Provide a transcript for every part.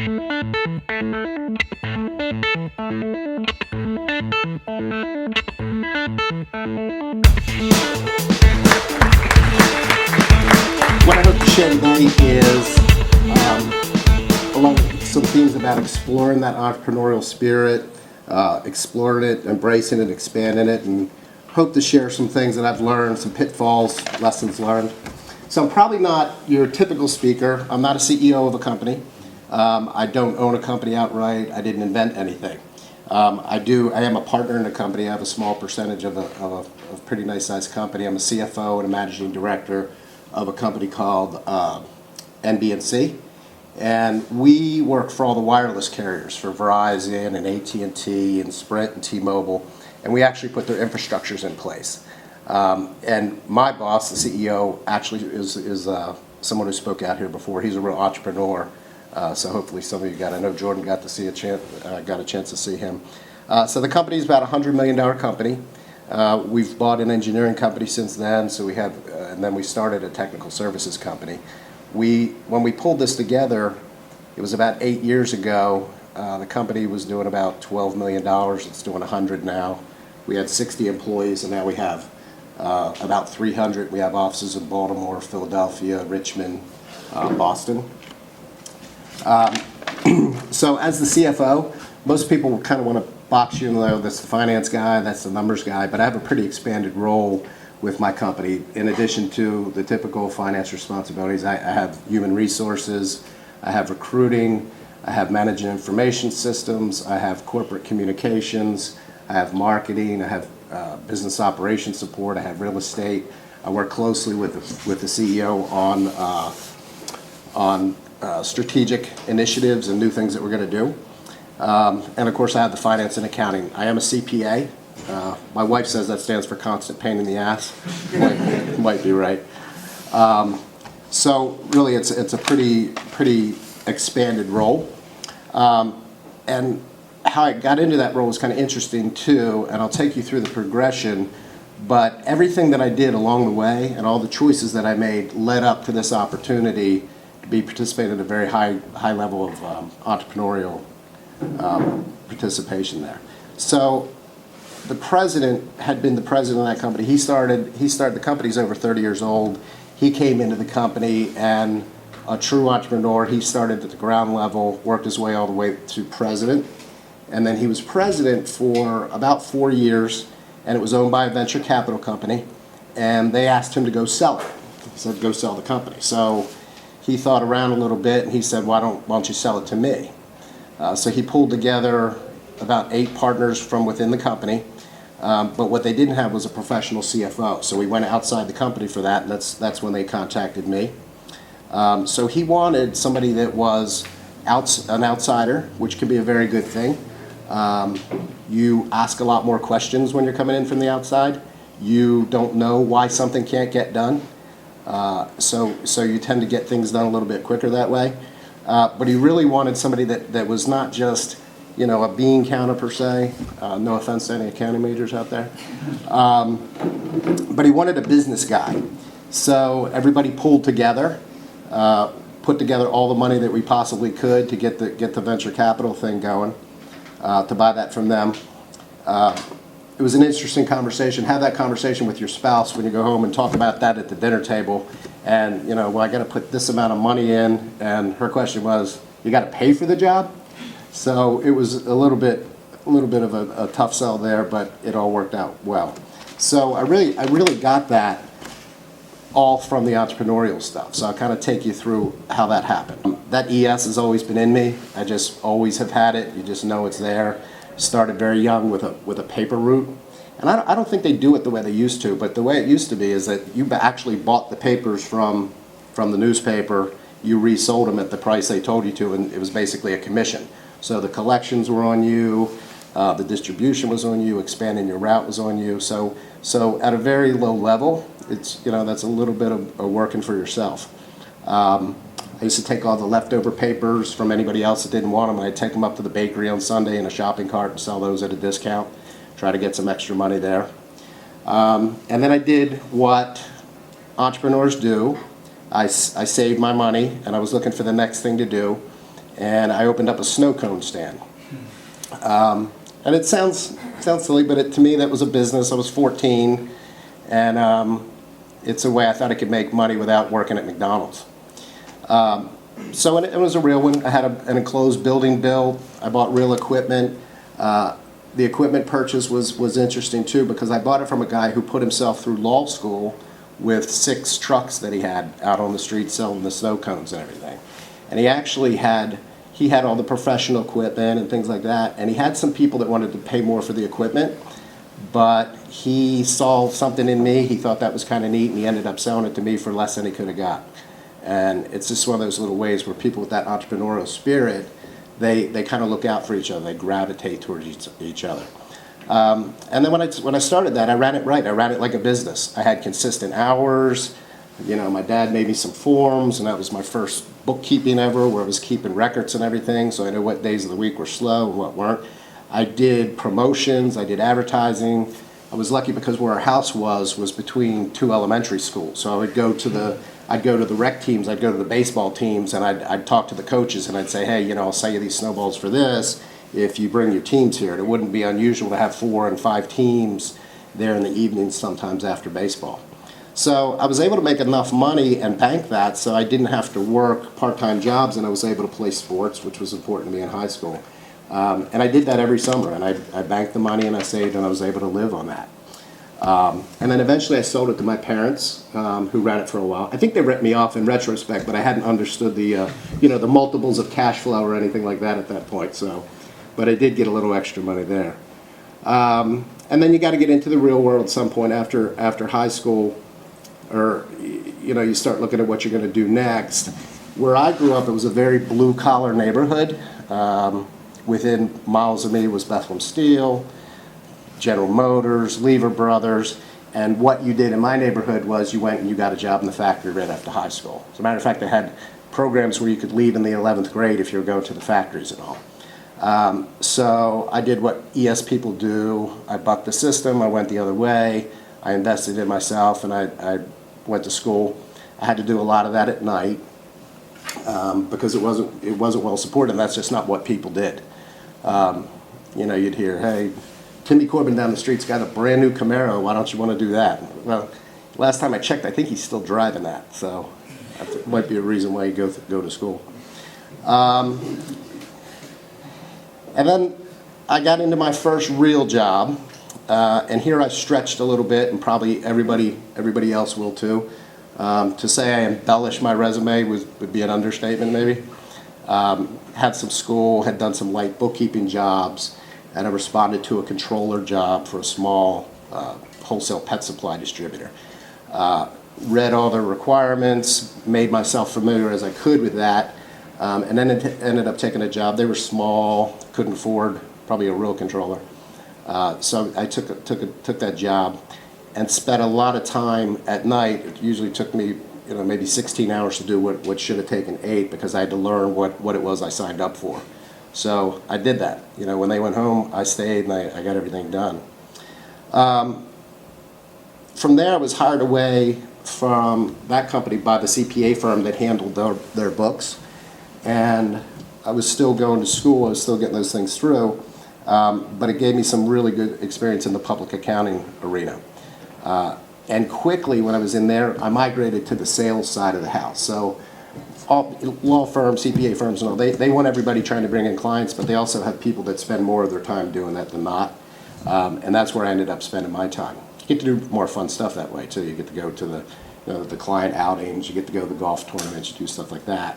What I hope to share today is some themes about exploring that entrepreneurial spirit, exploring it, embracing it, expanding it, and hope to share some things that I've learned, some pitfalls, lessons learned. So I'm probably not your typical speaker. I'm not a CEO of a company. I don't own a company outright. I didn't invent anything. I am a partner in a company. I have a small percentage of a pretty nice sized company. I'm a CFO and a managing director of a company called NB&C. And we work for all the wireless carriers, for Verizon and AT&T and Sprint and T-Mobile. And we actually put their infrastructures in place. And my boss, the CEO, actually is someone who spoke out here before. He's a real entrepreneur. So hopefully some of you got. I know Jordan got a chance to see him. So the company is about a $100 million company. We've bought an engineering company since then. So we have, and then we started a technical services company. When we pulled this together, it was about 8 years ago. The company was doing about $12 million. It's doing 100 now. We had 60 employees, and now we have about 300. We have offices in Baltimore, Philadelphia, Richmond, Boston. So as the CFO, most people kind of want to box you in, that's the finance guy, that's the numbers guy, but I have a pretty expanded role with my company. In addition to the typical finance responsibilities, I have human resources, I have recruiting, I have managing information systems, I have corporate communications, I have marketing, I have business operations support, I have real estate. I work closely with the CEO on strategic initiatives and new things that we're going to do. And of course I have the finance and accounting. I am a CPA. My wife says that stands for constant pain in the ass. Might be right. So really it's a pretty expanded role. And how I got into that role was kind of interesting too, and I'll take you through the progression. But everything that I did along the way and all the choices that I made led up to this opportunity to be participating at a very high level of entrepreneurial participation there. So the president had been the president of that company. He started the company's over 30 years old. He came into the company and a true entrepreneur. He started at the ground level, worked his way all the way to president. And then he was president for about 4 years, and it was owned by a venture capital company. And they asked him to go sell it. He said, go sell the company. So he thought around a little bit and he said, why don't you sell it to me? So he pulled together about 8 partners from within the company. But what they didn't have was a professional CFO. So we went outside the company for that, and that's when they contacted me. So he wanted somebody that was an outsider, which can be a very good thing. You ask a lot more questions when you're coming in from the outside. You don't know why something can't get done. So you tend to get things done a little bit quicker that way. But he really wanted somebody that was not just, a bean counter per se. No offense to any accounting majors out there. But he wanted a business guy. So everybody pulled together, put together all the money that we possibly could to get the venture capital thing going, to buy that from them. It was an interesting conversation. Have that conversation with your spouse when you go home and talk about that at the dinner table. And, well, I got to put this amount of money in. And her question was, you got to pay for the job? So it was a little bit of a tough sell there, but it all worked out well. So I really got that all from the entrepreneurial stuff. So I'll kind of take you through how that happened. That ES has always been in me. I just always have had it. You just know it's there. Started very young with a paper route. And I don't think they do it the way they used to, but the way it used to be is that you actually bought the papers from the newspaper, you resold them at the price they told you to, and it was basically a commission. So the collections were on you, the distribution was on you, expanding your route was on you. So at a very low level, it's that's a little bit of working for yourself. I used to take all the leftover papers from anybody else that didn't want them, and I'd take them up to the bakery on Sunday in a shopping cart and sell those at a discount, try to get some extra money there. And then I did what entrepreneurs do. I saved my money, and I was looking for the next thing to do. and I opened up a snow cone stand. And it sounds silly, but to me that was a business. I was 14, and it's a way I thought I could make money without working at McDonald's. So it was a real one. I had an enclosed building built. I bought real equipment. The equipment purchase was interesting too, because I bought it from a guy who put himself through law school with 6 trucks that he had out on the street selling the snow cones and everything. And he actually had all the professional equipment and things like that, and he had some people that wanted to pay more for the equipment, but he saw something in me. He thought that was kind of neat, and he ended up selling it to me for less than he could have got. And it's just one of those little ways where people with that entrepreneurial spirit, they kind of look out for each other. They gravitate towards each other. And then when I started that, I ran it right. I ran it like a business. I had consistent hours. You know, my dad made me some forms, and that was my first bookkeeping ever, where I was keeping records and everything, so I knew what days of the week were slow and what weren't. I did promotions. I did advertising. I was lucky because where our house was between 2 elementary schools, so I would go to the rec teams, I'd go to the baseball teams, and I'd talk to the coaches, and I'd say, hey, you know, I'll sell you these snowballs for this if you bring your teams here. And it wouldn't be unusual to have 4 and 5 teams there in the evenings, sometimes after baseball. So I was able to make enough money and bank that, so I didn't have to work part-time jobs, and I was able to play sports, which was important to me in high school. And I did that every summer, and I banked the money, and I saved, and I was able to live on that. And then eventually I sold it to my parents, who ran it for a while. I think they ripped me off in retrospect, but I hadn't understood the the multiples of cash flow or anything like that at that point. So, but I did get a little extra money there. And then you got to get into the real world at some point after high school, or you start looking at what you're going to do next. Where I grew up, it was a very blue collar neighborhood. Within miles of me was Bethlehem Steel, General Motors, Lever Brothers, and what you did in my neighborhood was you went and you got a job in the factory right after high school. As a matter of fact, they had programs where you could leave in the 11th grade if you were going to the factories and all. So I did what ES people do. I bucked the system. I went the other way. I invested in myself, and I went to school. I had to do a lot of that at night because it wasn't well supported, and that's just not what people did. You'd hear, hey, Timmy Corbin down the street's got a brand new Camaro. Why don't you want to do that? Well, last time I checked, I think he's still driving that. So that might be a reason why you go to school. And then I got into my first real job, and here I stretched a little bit, and probably everybody else will too. To say I embellished my resume would be an understatement, maybe. Had some school, had done some light bookkeeping jobs, and I responded to a controller job for a small wholesale pet supply distributor. Read all the requirements, made myself familiar as I could with that, and then ended up taking a job. They were small, couldn't afford probably a real controller. So I took that job and spent a lot of time at night. It usually took me maybe 16 hours to do what should have taken 8, because I had to learn what it was I signed up for. So I did that. When they went home, I stayed and I got everything done. From there, I was hired away from that company by the CPA firm that handled their books. And I was still going to school. I was still getting those things through. But it gave me some really good experience in the public accounting arena. And quickly, when I was in there, I migrated to the sales side of the house. So all law firms, CPA firms, and all, they want everybody trying to bring in clients, but they also have people that spend more of their time doing that than not. And that's where I ended up spending my time. You get to do more fun stuff that way, too. You get to go to the client outings, you get to go to the golf tournaments, you do stuff like that.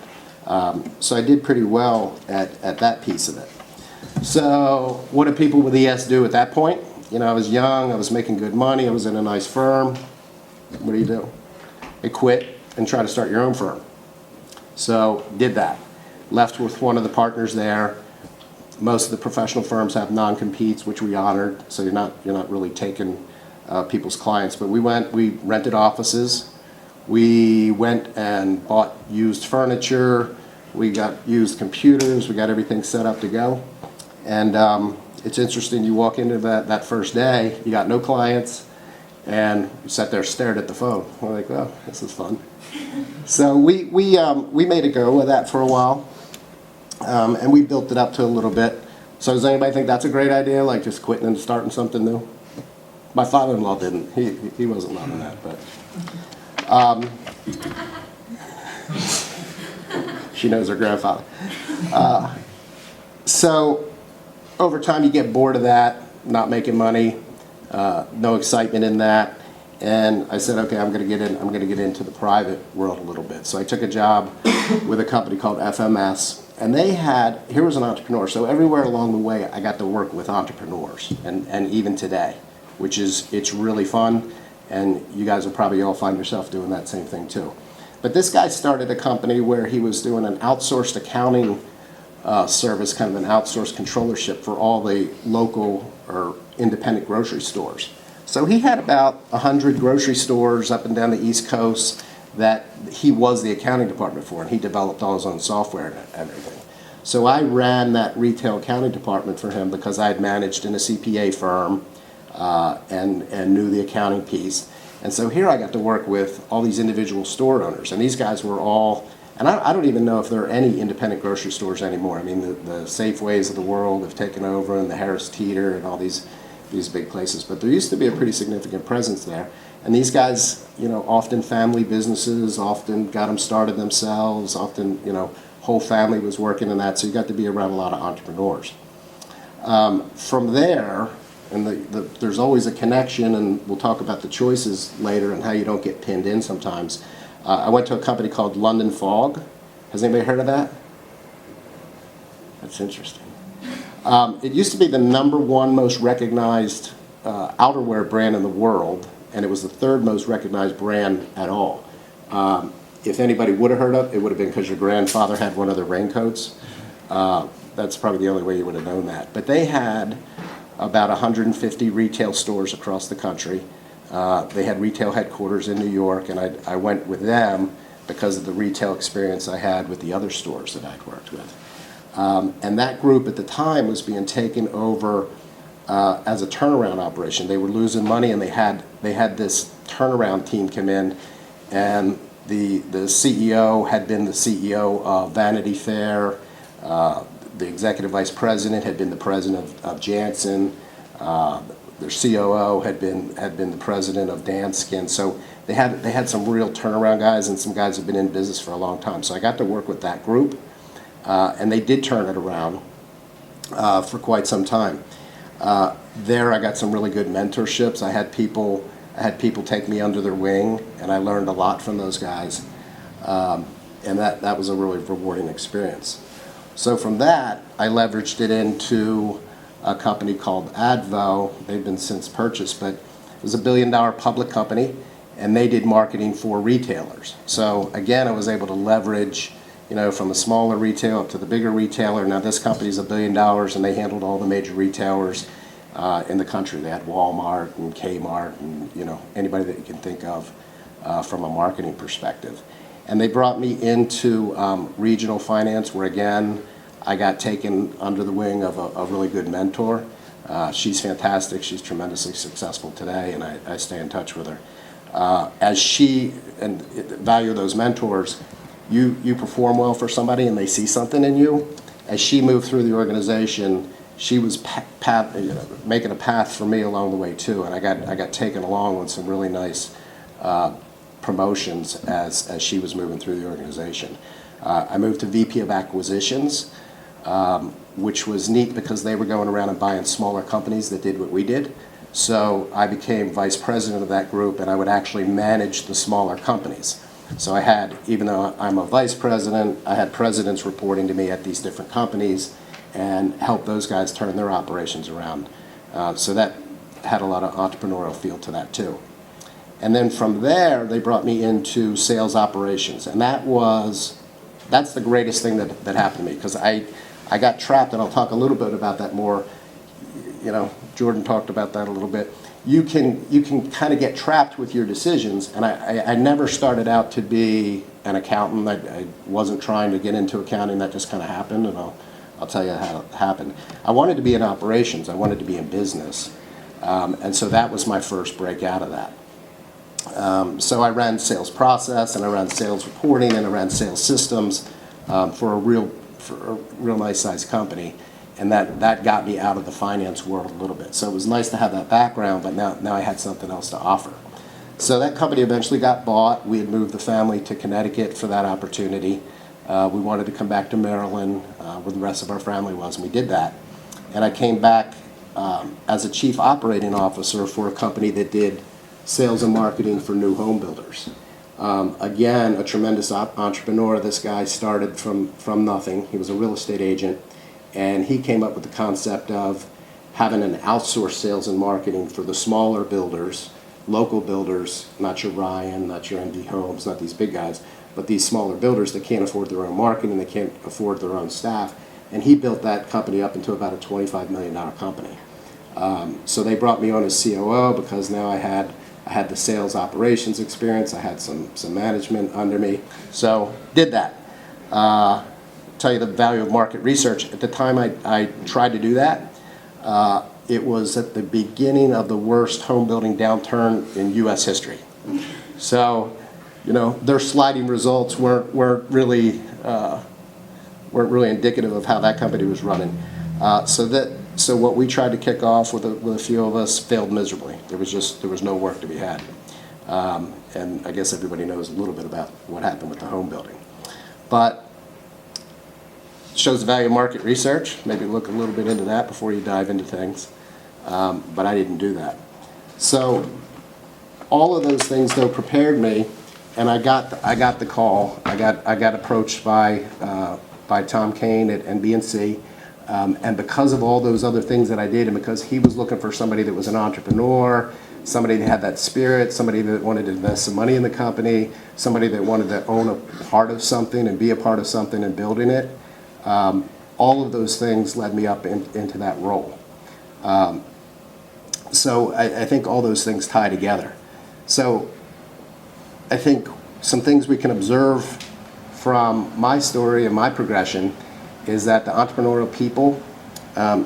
So I did pretty well at that piece of it. So what do people with ES do at that point? I was young, I was making good money, I was in a nice firm. What do? You quit and try to start your own firm. So did that. Left with one of the partners there. Most of the professional firms have non-competes, which we honored, so you're not really taking people's clients. But we rented offices. We went and bought used furniture. We got used computers. We got everything set up to go. And it's interesting, you walk into that first day, you got no clients, and you sat there stared at the phone. We're like, oh, this is fun. So we made a go of that for a while. And we built it up to a little bit. So does anybody think that's a great idea, like just quitting and starting something new? My father-in-law didn't. He wasn't loving that, but she knows her grandfather. So over time you get bored of that, not making money, no excitement in that. And I said, okay, I'm going to get into the private world a little bit. So I took a job with a company called FMS, and here was an entrepreneur. So everywhere along the way, I got to work with entrepreneurs, and even today, it's really fun. And you guys will probably all find yourself doing that same thing too. But this guy started a company where he was doing an outsourced accounting service, kind of an outsourced controllership for all the local or independent grocery stores. So he had about 100 grocery stores up and down the East Coast that he was the accounting department for, and he developed all his own software and everything. So I ran that retail accounting department for him because I had managed in a CPA firm and knew the accounting piece. And so here I got to work with all these individual store owners, and these guys were all, and I don't even know if there are any independent grocery stores anymore. I mean, the Safeways of the world have taken over, and the Harris Teeter and all these big places. But there used to be a pretty significant presence there. And these guys, often family businesses, often got them started themselves, often, whole family was working in that. So you got to be around a lot of entrepreneurs. From there, and there's always a connection, and we'll talk about the choices later and how you don't get pinned in sometimes. I went to a company called London Fog. Has anybody heard of that? That's interesting. It used to be the #1 most recognized outerwear brand in the world, and it was the 3rd most recognized brand at all. If anybody would have heard of it, it would have been because your grandfather had one of their raincoats. That's probably the only way you would have known that. But they had about 150 retail stores across the country. They had retail headquarters in New York, and I went with them because of the retail experience I had with the other stores that I'd worked with. And that group at the time was being taken over as a turnaround operation. They were losing money, and they had this turnaround team come in, and the CEO had been the CEO of Vanity Fair. The executive vice president had been the president of Janssen. Their COO had been the president of Danskin. So they had some real turnaround guys, and some guys have been in business for a long time. So I got to work with that group. And they did turn it around for quite some time. There I got some really good mentorships. I had people take me under their wing, and I learned a lot from those guys. And that was a really rewarding experience. So from that, I leveraged it into a company called Advo. They've been since purchased, but it was a $1 billion public company, and they did marketing for retailers. So again, I was able to leverage from the smaller retail up to the bigger retailer. Now this company's $1 billion, and they handled all the major retailers in the country. They had Walmart and Kmart and anybody that you can think of from a marketing perspective. And they brought me into regional finance, where again I got taken under the wing of a really good mentor. She's fantastic. She's tremendously successful today, and I stay in touch with her. As she, and value of those mentors, you perform well for somebody and they see something in you. As she moved through the organization, she was making a path for me along the way too, and I got taken along with some really nice promotions as she was moving through the organization. I moved to VP of Acquisitions, which was neat because they were going around and buying smaller companies that did what we did. So I became vice president of that group, and I would actually manage the smaller companies. So I had, even though I'm a vice president, I had presidents reporting to me at these different companies and help those guys turn their operations around. So that had a lot of entrepreneurial feel to that too. And then from there, they brought me into sales operations, and that's the greatest thing that happened to me, because I got trapped, and I'll talk a little bit about that more. Jordan talked about that a little bit. You can kind of get trapped with your decisions, and I never started out to be an accountant. I wasn't trying to get into accounting. That just kind of happened, and I'll tell you how it happened. I wanted to be in operations. I wanted to be in business, and so that was my first break out of that. So I ran sales process, and I ran sales reporting, and I ran sales systems for for a real nice sized company, and that got me out of the finance world a little bit. So it was nice to have that background, but now I had something else to offer. So that company eventually got bought. We had moved the family to Connecticut for that opportunity. We wanted to come back to Maryland, where the rest of our family was, and we did that. And I came back as a chief operating officer for a company that did sales and marketing for new home builders. Again, a tremendous entrepreneur. This guy started from nothing. He was a real estate agent, and he came up with the concept of having an outsourced sales and marketing for the smaller builders, local builders, not your Ryan, not your NB Homes, not these big guys, but these smaller builders that can't afford their own marketing, they can't afford their own staff. And he built that company up into about a $25 million company. So they brought me on as COO because now I had the sales operations experience, I had some management under me. So did that. Tell you the value of market research. At the time I tried to do that, it was at the beginning of the worst home building downturn in U.S. history. So, their sliding results weren't really indicative of how that company was running. So what we tried to kick off with a few of us failed miserably. There was no work to be had. And I guess everybody knows a little bit about what happened with the home building. But shows the value of market research. Maybe look a little bit into that before you dive into things. But I didn't do that. So all of those things though prepared me, and I got the call. I got approached by Tom Kane at NB&C. And because of all those other things that I did, and because he was looking for somebody that was an entrepreneur, somebody that had that spirit, somebody that wanted to invest some money in the company, somebody that wanted to own a part of something and be a part of something and building it, all of those things led me up into that role. So I think all those things tie together. So I think some things we can observe from my story and my progression is that the entrepreneurial people,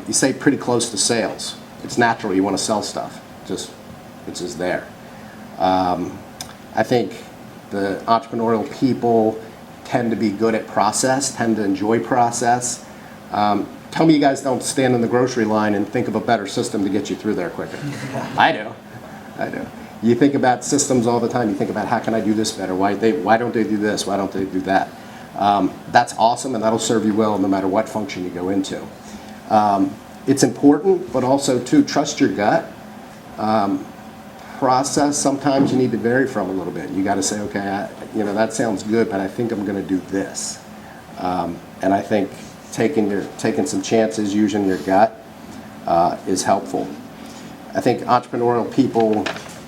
you stay pretty close to sales. It's natural, you want to sell stuff. It's just there. I think the entrepreneurial people tend to be good at process, tend to enjoy process. Tell me you guys don't stand in the grocery line and think of a better system to get you through there quicker. I do. You think about systems all the time. You think about, how can I do this better? Why don't they do this? Why don't they do that? That's awesome, and that'll serve you well no matter what function you go into. It's important, but also too, trust your gut. Process, sometimes you need to vary from a little bit. You got to say, okay, that sounds good, but I think I'm going to do this. And I think taking some chances, using your gut, is helpful. I think entrepreneurial people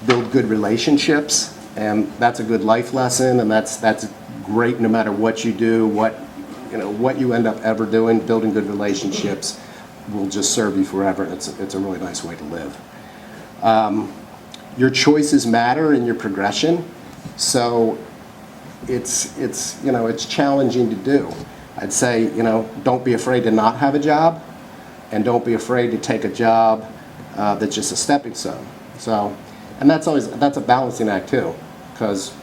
build good relationships, and that's a good life lesson, and that's great no matter what you do, what you end up ever doing. Building good relationships will just serve you forever, and it's a really nice way to live. Your choices matter in your progression, so it's challenging to do. I'd say, don't be afraid to not have a job, and don't be afraid to take a job that's just a stepping stone. So, and that's a balancing act too, because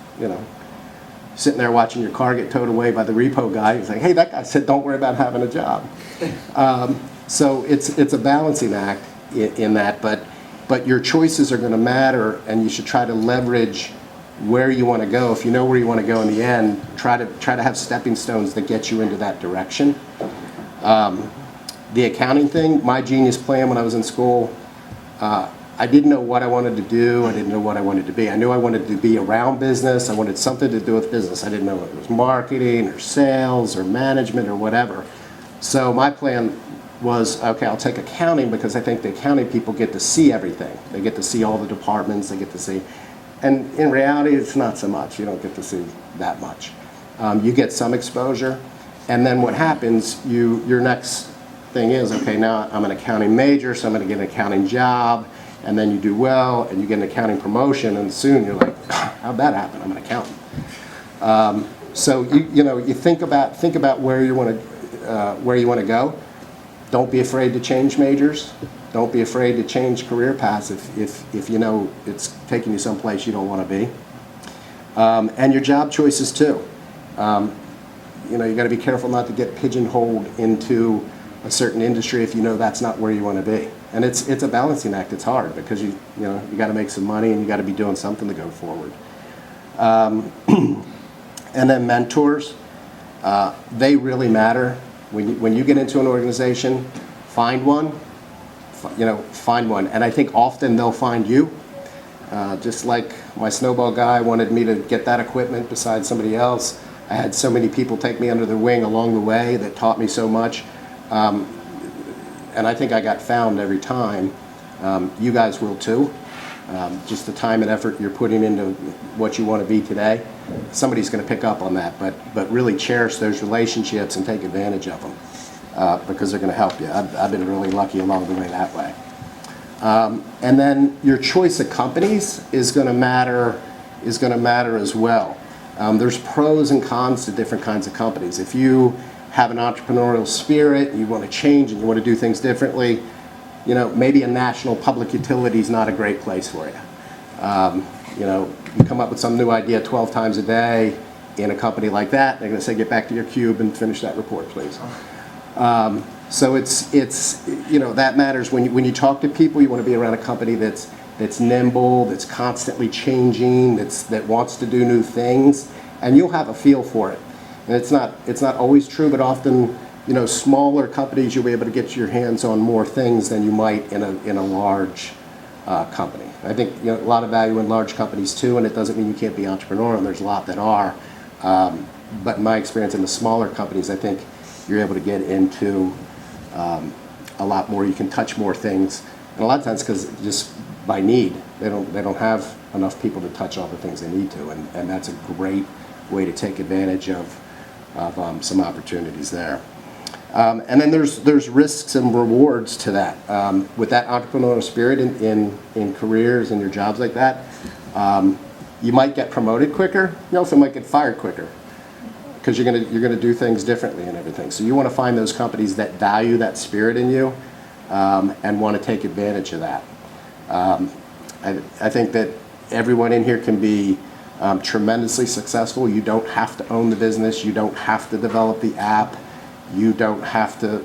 sitting there watching your car get towed away by the repo guy, he's like, hey, that guy said don't worry about having a job. So it's a balancing act in that, but your choices are going to matter, and you should try to leverage where you want to go. If you know where you want to go in the end, try to have stepping stones that get you into that direction. The accounting thing, my genius plan when I was in school, I didn't know what I wanted to do. I didn't know what I wanted to be. I knew I wanted to be around business. I wanted something to do with business. I didn't know if it was marketing or sales or management or whatever. So my plan was, okay, I'll take accounting because I think the accounting people get to see everything. They get to see all the departments. They get to see, and in reality, it's not so much. You don't get to see that much. You get some exposure, and then what happens, your next thing is, okay, now I'm an accounting major, so I'm going to get an accounting job, and then you do well, and you get an accounting promotion, and soon you're like, how'd that happen? I'm an accountant. So you think about where you want to go. Don't be afraid to change majors. Don't be afraid to change career paths if you know it's taking you someplace you don't want to be. And your job choices too. you got to be careful not to get pigeonholed into a certain industry if you know that's not where you want to be. And it's a balancing act. It's hard because you got to make some money and you got to be doing something to go forward. And then mentors, they really matter. When you get into an organization, find one. Find one. And I think often they'll find you. Just like my snowball guy wanted me to get that equipment besides somebody else. I had so many people take me under their wing along the way that taught me so much. And I think I got found every time. You guys will too. Just the time and effort you're putting into what you want to be today, somebody's going to pick up on that. But really cherish those relationships and take advantage of them because they're going to help you. I've been really lucky along the way that way. And then your choice of companies is going to matter as well. There's pros and cons to different kinds of companies. If you have an entrepreneurial spirit, you want to change and you want to do things differently, maybe a national public utility is not a great place for you. You come up with some new idea 12 times a day in a company like that, they're going to say, get back to your cube and finish that report, please. So it's that matters. When you talk to people, you want to be around a company that's nimble, that's constantly changing, that wants to do new things, and you'll have a feel for it. And it's not always true, but often, smaller companies, you'll be able to get your hands on more things than you might in a large company. I think a lot of value in large companies too, and it doesn't mean you can't be entrepreneurial, and there's a lot that are. But in my experience in the smaller companies, I think you're able to get into a lot more. You can touch more things, and a lot of times because just by need, they don't have enough people to touch all the things they need to, and that's a great way to take advantage of some opportunities there. And then there's risks and rewards to that. With that entrepreneurial spirit in careers and your jobs like that, you might get promoted quicker. You also might get fired quicker because you're gonna do things differently and everything. So you want to find those companies that value that spirit in you and want to take advantage of that. I think that everyone in here can be tremendously successful. You don't have to own the business. You don't have to develop the app. You don't have to,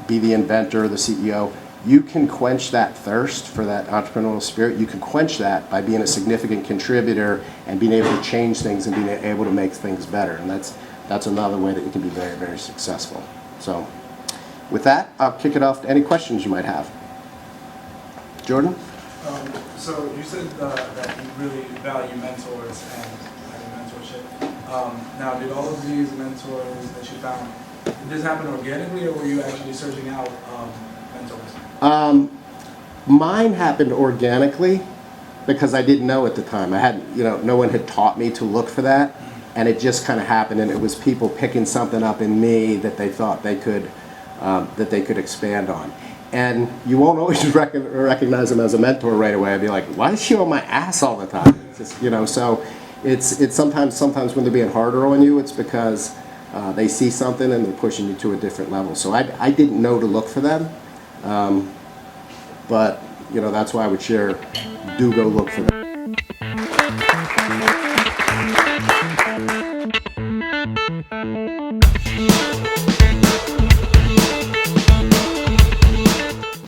be the inventor or the CEO. You can quench that thirst for that entrepreneurial spirit. You can quench that by being a significant contributor and being able to change things and being able to make things better. And that's another way that you can be very, very successful. So with that, I'll kick it off to any questions you might have. Jordan? So you said that you really value mentors and having mentorship. Now, did all of these mentors that you found, did this happen organically, or were you actually searching out mentors? Mine happened organically because I didn't know at the time. I had, no one had taught me to look for that, and it just kind of happened. And it was people picking something up in me that they thought they could expand on. And you won't always recognize them as a mentor right away. I'd be like, why is she on my ass all the time? It's just, so it's sometimes when they're being harder on you, it's because they see something and they're pushing you to a different level. So I didn't know to look for them, but that's why I would share, do go look for them.